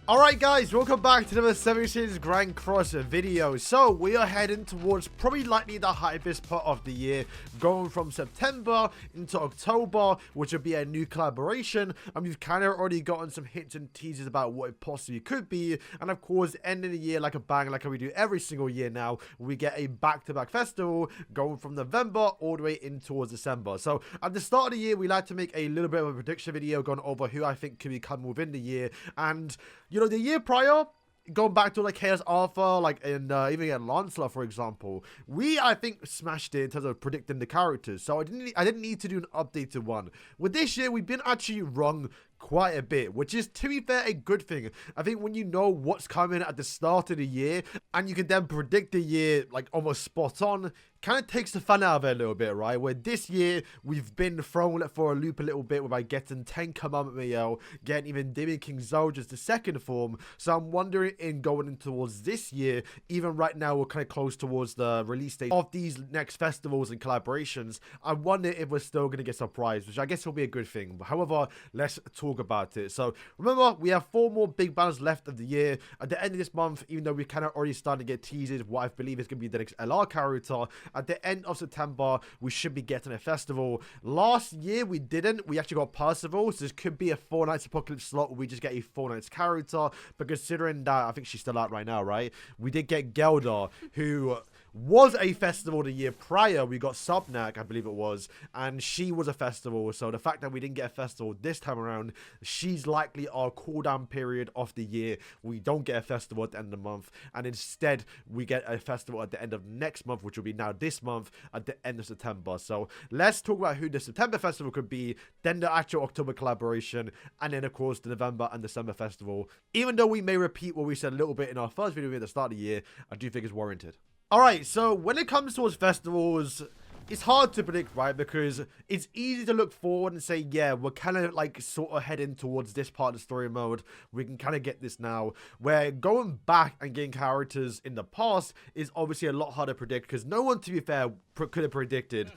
Alright guys, welcome back to another 76 Grand Cross video. So we are heading towards probably likely the hypest part of the year, going from September into October, which will be a new collaboration, and we've kind of already gotten some hints and teasers about what it possibly could be. And of course, ending the year like a bang, like we do every single year now, we get a back-to-back festival going from November all the way in towards December. So at the start of the year, we like to make a little bit of a prediction video going over who I think could be coming within the year. And you know, the year prior, going back to like Chaos Alpha, like in even at Lancelot, for example, I think smashed it in terms of predicting the characters. So I didn't need to do an updated one. With this year, we've been actually wrong quite a bit, which is, to be fair, a good thing. I think when you know what's coming at the start of the year and you can then predict the year like almost spot on, kind of takes the fun out of it a little bit, right? Where this year we've been thrown for a loop a little bit by getting 10 Commandment Mael, getting even Demon King Zelda's the second form. So I'm wondering, in going in towards this year, even right now we're kind of close towards the release date of these next festivals and collaborations, I wonder if we're still going to get surprised, which I guess will be a good thing. However, let's talk about it. So remember, we have 4 more big banners left of the year. At the end of this month, even though we kind of already started to get teasers what I believe is going to be the next LR character, at the end of September we should be getting a festival. Last year we didn't. We actually got Percival, so this could be a 4 Nights Apocalypse slot where we just get a 4 Nights character. But considering that, I think she's still out right now, right? We did get Gelda, who was a festival the year prior. We got Subnak, I believe it was, and she was a festival. So the fact that we didn't get a festival this time around, she's likely our cooldown period of the year. We don't get a festival at the end of the month, and instead we get a festival at the end of next month, which will be now this month at the end of September. So let's talk about who the September festival could be, then the actual October collaboration, and then of course the November and December festival. Even though we may repeat what we said a little bit in our first video at the start of the year, I do think it's warranted. Alright, so when it comes towards festivals, it's hard to predict, right? Because it's easy to look forward and say, yeah, we're kind of like sort of heading towards this part of the story mode. We can kind of get this now. Where going back and getting characters in the past is obviously a lot harder to predict, because no one, to be fair, could have predicted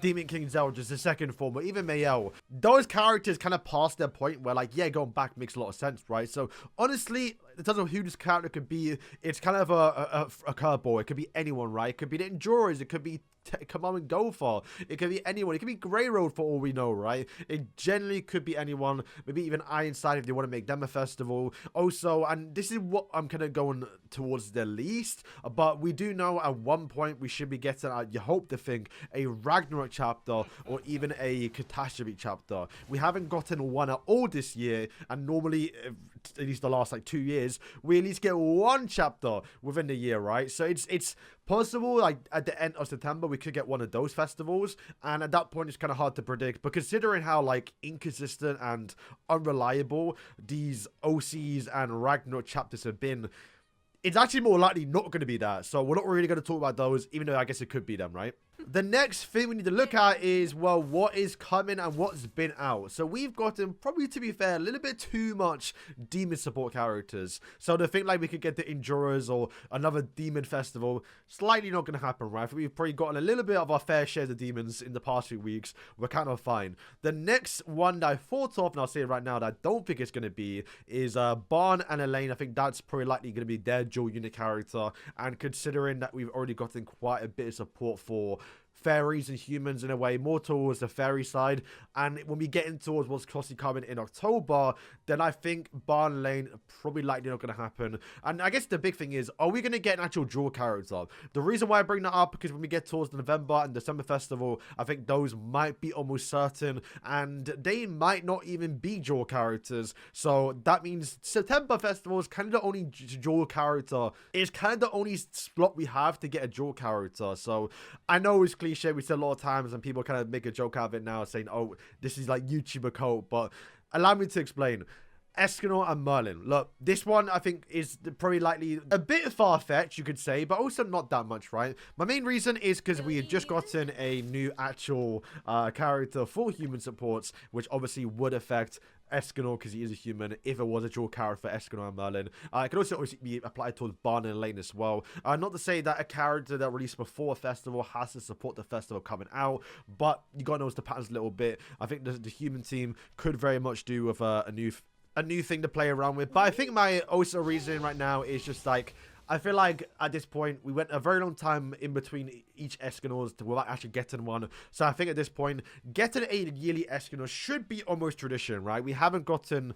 Demon King Zelda's the second form, or even Mael. Those characters kind of passed their point where, like, yeah, going back makes a lot of sense, right? So honestly, in terms of who this character could be, it's kind of a curveball. It could be anyone, right? It could be the Endurers, it could be Come and Go for, it could be anyone, it could be Grey Road for all we know, right? It generally could be anyone, maybe even Ironside if they want to make them a festival. Also, and this is what I'm kind of going towards the least, but we do know at one point we should be getting, you hope to think, a Ragnarok chapter or even a Catastrophe chapter. We haven't gotten one at all this year, and normally, at least the last like 2 years, we at least get one chapter within the year, right? So it's possible, like at the end of September we could get one of those festivals, and at that point it's kind of hard to predict. But considering how like inconsistent and unreliable these OCs and Ragnarok chapters have been, it's actually more likely not going to be that. So we're not really going to talk about those, even though I guess it could be them, right? The next thing we need to look at is, well, what is coming and what's been out. So we've gotten, probably to be fair, a little bit too much demon support characters. So to think like we could get the Endurers or another demon festival, slightly not going to happen, right? We've probably gotten a little bit of our fair share of demons in the past few weeks. We're kind of fine. The next one that I thought of, and I'll say it right now, that I don't think it's going to be, is Barn and Elaine. I think that's probably likely going to be their dual unit character. And considering that we've already gotten quite a bit of support for fairies and humans in a way, more towards the fairy side, and when we get in towards what's closely coming in October, then I think Barn Lane probably likely not going to happen. And I guess the big thing is, are we going to get an actual dual character? The reason why I bring that up, because when we get towards the November and December festival, I think those might be almost certain, and they might not even be dual characters. So that means September festival is kind of the only dual character. It's kind of the only slot we have to get a dual character. So I know it's cliche, we said a lot of times, and people kind of make a joke out of it now, saying, oh, this is like YouTuber cult, but allow me to explain. Escanor and Merlin. Look, this one I think is probably likely a bit far-fetched, you could say, but also not that much, right? My main reason is because we had just gotten a new actual character for human supports, which obviously would affect Escanor because he is a human if it was a dual character for Escanor and Merlin. It could also obviously be applied towards Barn and Elaine as well. Not to say that a character that released before a festival has to support the festival coming out, but you gotta notice the patterns a little bit. I think the human team could very much do with a new a new thing to play around with. But I think my also reasoning right now is just like, I feel like at this point, we went a very long time in between each Escanors without actually getting one. So I think at this point, getting a yearly Escanor should be almost tradition, right? We haven't gotten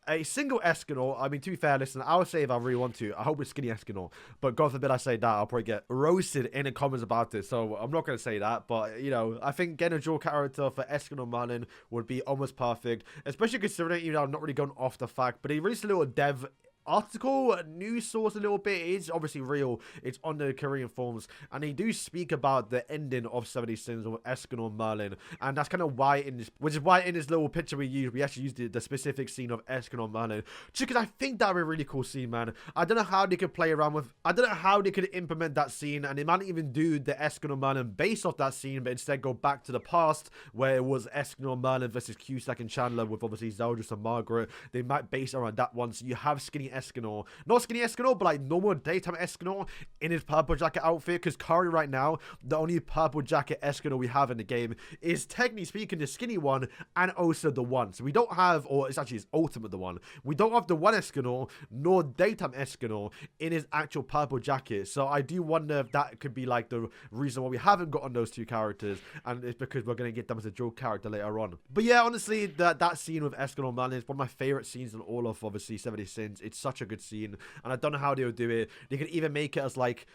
a single Escanor. I mean, to be fair, listen, I would say if I really want to, I hope it's skinny Escanor. But God forbid I say that, I'll probably get roasted in the comments about it. So I'm not going to say that. But, you know, I think getting a dual character for Escanor and Merlin would be almost perfect. Especially considering, you know, I'm not really going off the fact. But he released a little dev article, news source a little bit. It's obviously real. It's on the Korean forums, and they do speak about the ending of 70 Sins with Escanor and Merlin, and that's kind of why in this, which is why in this little picture we actually used the specific scene of Escanor and Merlin, just because I think that would be a really cool scene, man. I don't know how they could play around with, I don't know how they could implement that scene, and they might even do the Escanor and Merlin based off that scene, but instead go back to the past where it was Escanor and Merlin versus Cusack and Chandler with obviously Zeldris and Margaret. They might base it around that one, so you have skinny Escanor, not skinny Escanor, but like normal daytime Escanor in his purple jacket outfit, because currently right now, the only purple jacket Escanor we have in the game is technically speaking the skinny one and also the one. So we don't have, or it's actually his ultimate the one. We don't have the one Escanor nor daytime Escanor in his actual purple jacket. So I do wonder if that could be like the reason why we haven't gotten those two characters, and it's because we're going to get them as a dual character later on. But yeah, honestly, that scene with Escanor and Merlin is one of my favorite scenes in all of obviously 70 Sins. It's such a good scene, and I don't know how they'll do it. They could even make it as like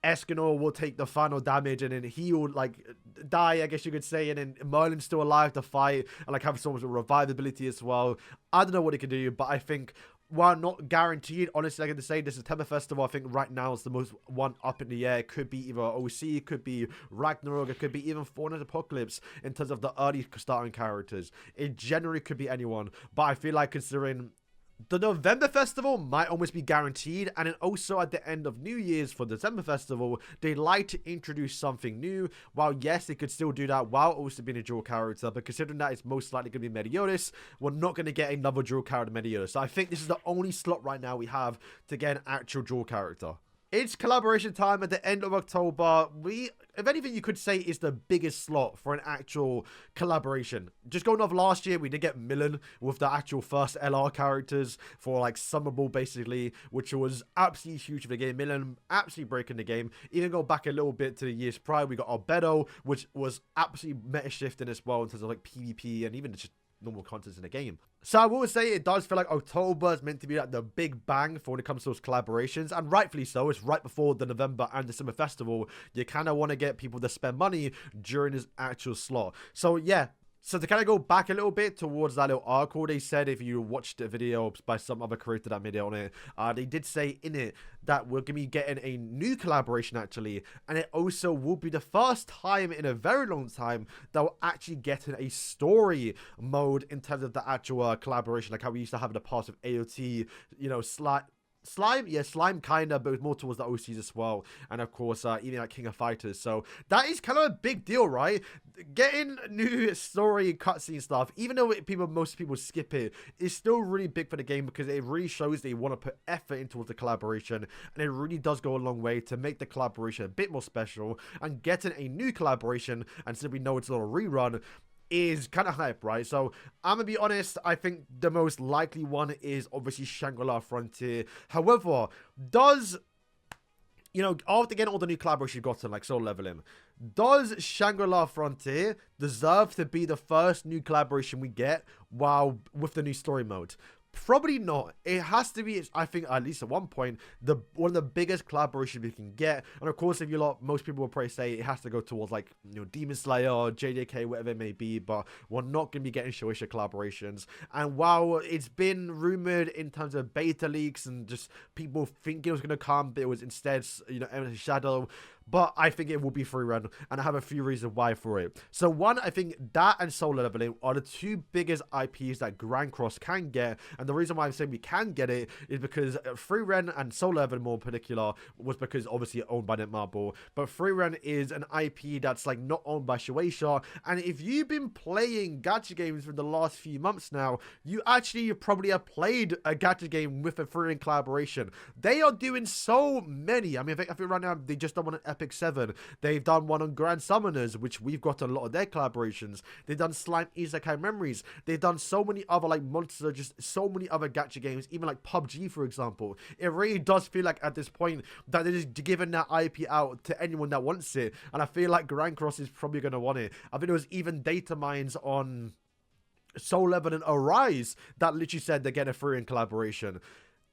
Escanor will take the final damage and then he will like die, I guess you could say, and then Merlin's still alive to fight and like have so much revivability as well. I don't know what they can do, but I think, while not guaranteed, honestly, I can say the September Festival, I think right now is the most one up in the air. It could be either OC, it could be Ragnarok, it could be even Fortnite Apocalypse in terms of the early starting characters. It generally could be anyone, but I feel like considering the November Festival might almost be guaranteed, and then also at the end of New Year's for the December Festival, they like to introduce something new. While yes, they could still do that while also being a dual character, but considering that it's most likely going to be Meliodas, we're not going to get another dual character Meliodas. So I think this is the only slot right now we have to get an actual dual character. It's collaboration time at the end of October. If anything, you could say is the biggest slot for an actual collaboration. Just going off last year, we did get Merlin with the actual first LR characters for like Summer Ball, basically, which was absolutely huge for the game. Merlin absolutely breaking the game. Even go back a little bit to the years prior, we got Albedo, which was absolutely meta shifting as well in terms of like PvP and even just normal content in the game. So I will say it does feel like October is meant to be like the big bang for when it comes to those collaborations, and rightfully so. It's right before the November and December festival. You kind of want to get people to spend money during this actual slot. So yeah. So to kind of go back a little bit towards that little article, they said, if you watched the video by some other creator that made it on it, they did say in it that we're going to be getting a new collaboration actually, and it also will be the first time in a very long time that we're actually getting a story mode in terms of the actual collaboration, like how we used to have in the past with AOT, you know, Slime, yeah, Slime kind of, but more towards the OCs as well, and of course even like King of Fighters. So that is kind of a big deal, right? Getting new story cutscene stuff, even though most people skip it, is still really big for the game, because it really shows they want to put effort into the collaboration, and it really does go a long way to make the collaboration a bit more special. And getting a new collaboration, and so we know it's not a rerun, is kind of hype, right? So I'm gonna be honest, I think the most likely one is obviously Shangri-La Frontier. However, does, you know, after getting all the new collaborations you've gotten, like Soul Leveling, does Shangri-La Frontier deserve to be the first new collaboration we get while with the new story mode? Probably not. It has to be, I think, at least at one point, one of the biggest collaborations we can get. And of course, most people will probably say it has to go towards like, you know, Demon Slayer or JJK, whatever it may be. But we're not going to be getting Shueisha collaborations. And while it's been rumored in terms of beta leaks and just people thinking it was going to come, but it was instead, you know, Eminence Shadow. But I think it will be free run, and I have a few reasons why for it. So one, I think that and Soul Leveling are the two biggest IPs that Grand Cross can get, and the reason why I'm saying we can get it is because Free Ren and Soul Leveling more in particular was because obviously owned by Netmarble, but Free Ren is an IP that's like not owned by Shueisha, and if you've been playing gacha games for the last few months now, you actually probably have played a gacha game with a Free Ren collaboration. They are doing so many. I mean, I think right now they just done one Epic 7. They've done one on Grand Summoners, which we've got a lot of their collaborations. They've done Slime Isekai Memories. They've done so many other like monsters, just so many other gacha games, even like PUBG, for example. It really does feel like at this point that they're just giving that IP out to anyone that wants it. And I feel like Grand Cross is probably going to want it. I think there was even data mines on Soul Level and Arise that literally said they're getting a Furion collaboration.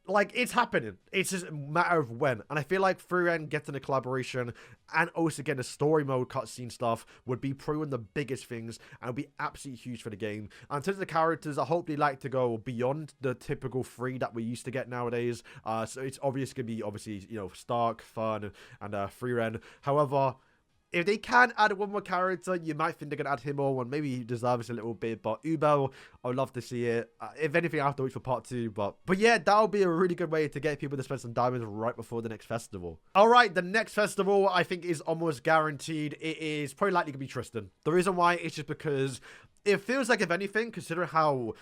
Like, it's happening. It's just a matter of when. And I feel like Furion getting a collaboration and also getting a story mode cutscene stuff would be probably one of the biggest things and would be absolutely huge for the game. And in terms of the characters, I hope they like to go beyond the typical 3 that we used to get nowadays. So it's obviously going to be, obviously, you know, Stark, Fun, and Furion. However, if they can add one more character, you might think they're going to add him or maybe he deserves a little bit. But Ubel, I'd love to see it. If anything, I have to wait for part 2. But yeah, that'll be a really good way to get people to spend some diamonds right before the next festival. All right, the next festival I think is almost guaranteed. It is probably likely to be Tristan. The reason why is just because it feels like, if anything, considering how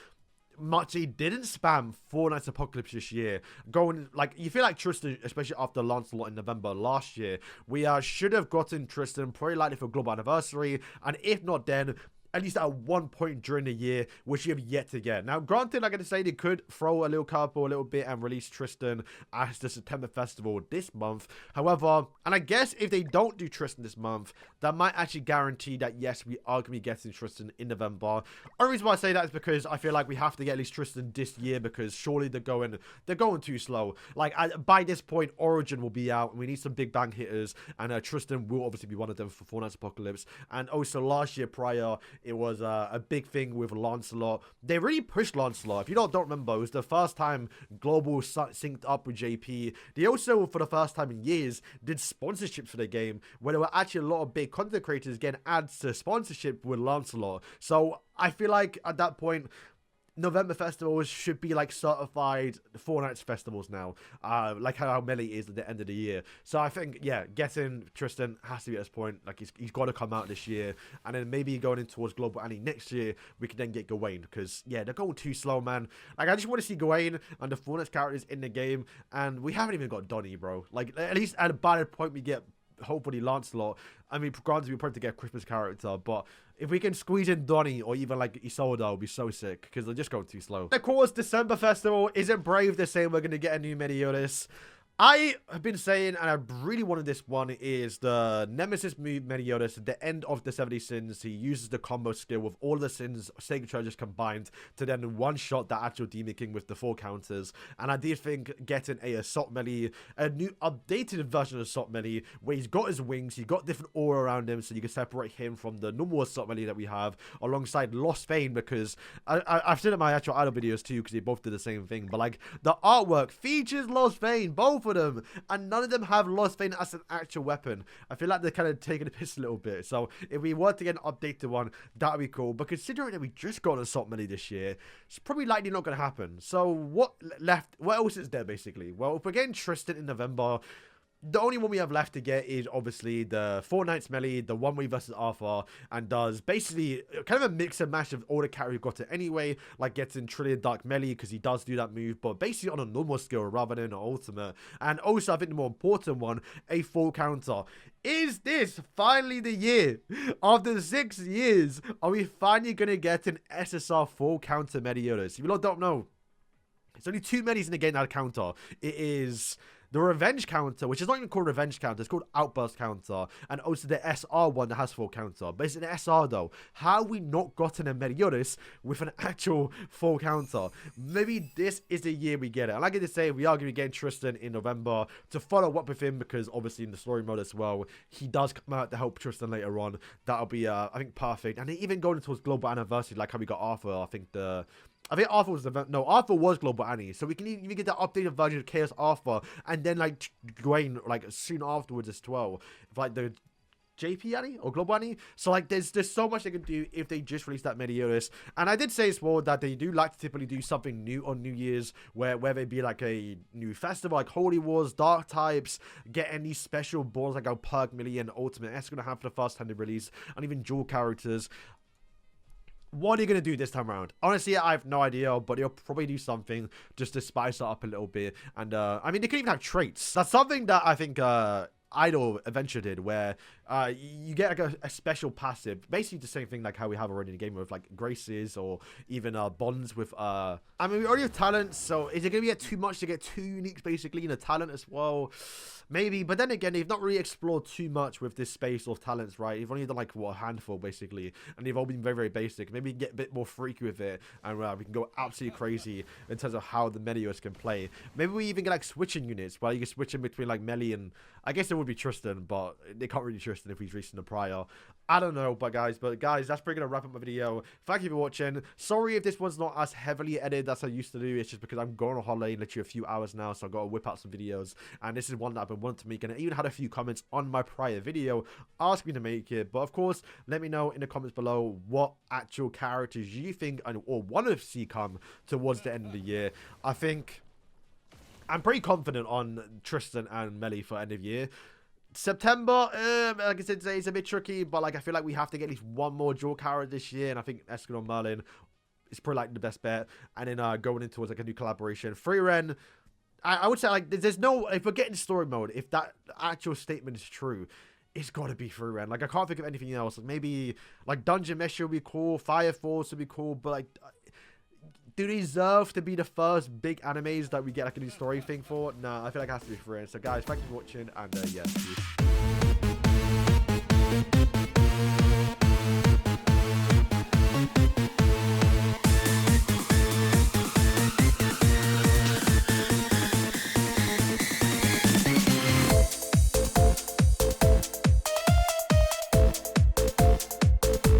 much he didn't spam Fortnite's Apocalypse this year, going like, you feel like Tristan, especially after Lancelot in November last year, we should have gotten Tristan probably likely for global anniversary, and if not then at least at one point during the year, which you have yet to get. Now, granted, like I say, they could throw a little curveball a little bit and release Tristan as the September festival this month. However, and I guess if they don't do Tristan this month, that might actually guarantee that, yes, we are going to be getting Tristan in November. Only reason why I say that is because I feel like we have to get at least Tristan this year, because surely they're going too slow. Like, by this point, Origin will be out, and we need some big bang hitters, and Tristan will obviously be one of them for Fortnite's Apocalypse. And also, last year prior, it was a big thing with Lancelot. They really pushed Lancelot. If you don't remember, it was the first time Global synced up with JP. They also, for the first time in years, did sponsorships for the game, where there were actually a lot of big content creators getting ads to sponsorship with Lancelot. So I feel like at that point, November festivals should be like certified Fortnite's festivals now, like how Melee is at the end of the year. So I think, yeah, getting Tristan has to be at this point. Like, he's got to come out this year, and then maybe going in towards Global Annie next year, we can then get Gawain, because yeah, they're going too slow, man. Like, I just want to see Gawain and the Fortnite characters in the game, and we haven't even got Donnie, bro. Like, at least by the point we get hopefully Lancelot, I mean, granted, we probably get a Christmas character, but if we can squeeze in Donnie or even like Isolde, it'll be so sick, because they're just going too slow. Of course, December festival isn't Brave. They're saying we're going to get a new Meliodas. I have been saying, and I really wanted this one, is the Nemesis move Meliodas at the end of the 70 sins. He uses the combo skill with all the sins, Sacred Treasures combined, to then one-shot that actual Demon King with the 4 counters. And I did think getting a Assault Melee, a new updated version of Assault Melee, where he's got his wings, he's got different aura around him, so you can separate him from the normal Assault Melee that we have, alongside Lost Fane, because I've seen it in my actual idol videos too, because they both did the same thing. But like, the artwork features Lost Fane, both of them, and none of them have Lost Fane as an actual weapon. I feel like they're kind of taking the piss a little bit. So if we were to get an updated one, that would be cool. But considering that we just got an Assault Melee this year, it's probably likely not going to happen. So what else is there, basically? Well, if we're getting Tristan in November, the only one we have left to get is obviously the Fortnite's Melee, the one way versus Arthur, and does basically kind of a mix and match of all the characters we've got it anyway, like getting Trillion Dark Melee, because he does do that move, but basically on a normal skill rather than an ultimate. And also, I think the more important one, a full counter. Is this finally the year? After 6 years, are we finally going to get an SSR full counter Meliodas? If you don't know, it's only 2 Melies in the game that counter. It is the Revenge counter, which is not even called Revenge counter, it's called Outburst counter, and also the SR one that has full counter. But it's an SR though. How have we not gotten a Meliodas with an actual full counter? Maybe this is the year we get it. And like I did say, we are going to be getting Tristan in November to follow up with him, because obviously in the story mode as well, he does come out to help Tristan later on. That'll be, I think, perfect. And even going towards Global Anniversary, like how we got Arthur, I think Arthur was Arthur was Global Annie, so we can even get that updated version of Chaos Arthur, and then like Gawain like soon afterwards as well, like the JP Annie or Global Annie. So like there's so much they can do if they just release that Meliodas. And I did say as well that they do like to typically do something new on New Year's, whether it be like a new festival like Holy Wars, Dark Types, get any special balls like our Perk Million Ultimate S gonna have for the first time they release, and even dual characters. What are you going to do this time around? Honestly, I have no idea, but they'll probably do something just to spice it up a little bit. And, I mean, they could even have traits. That's something that I think, Idol Adventure did, where you get like a special passive, basically the same thing like how we have already in the game with like graces or even bonds with I mean, we already have talents, so is it gonna be too much to get 2 uniques basically in a talent as well? Maybe, but then again, they've not really explored too much with this space of talents, right? You've only done like what, a handful basically, and they've all been very, very basic. Maybe get a bit more freaky with it, and we can go absolutely crazy in terms of how the Melios can play. Maybe we even get like switching units, where you can switch in between like Melee and, I guess it would be Tristan, but they can't really Tristan if he's recent the prior. I don't know, but guys, that's pretty gonna wrap up my video. Thank you for watching. Sorry if this one's not as heavily edited as I used to do. It's just because I'm going on holiday in literally a few hours now, so I've got to whip out some videos, and this is one that I've been wanting to make, and I even had a few comments on my prior video asking me to make it. But of course, let me know in the comments below what actual characters you think or want to see come towards the end of the year. I think I'm pretty confident on Tristan and Melee for end of year. September, like I said today, it's a bit tricky, but like I feel like we have to get at least one more dual character this year, and I think Escanor and Merlin is probably like the best bet. And then going into towards like a new collaboration, Freeren. I would say like there's no, if we're getting story mode, if that actual statement is true, it's got to be Freeren. Like I can't think of anything else. Like, maybe like Dungeon Mesh would be cool, Fire Force would be cool, but like, do they deserve to be the first big animes that we get like a new story thing for? Nah, I feel like it has to be Freeren. So guys, thank you for watching, and yeah, peace.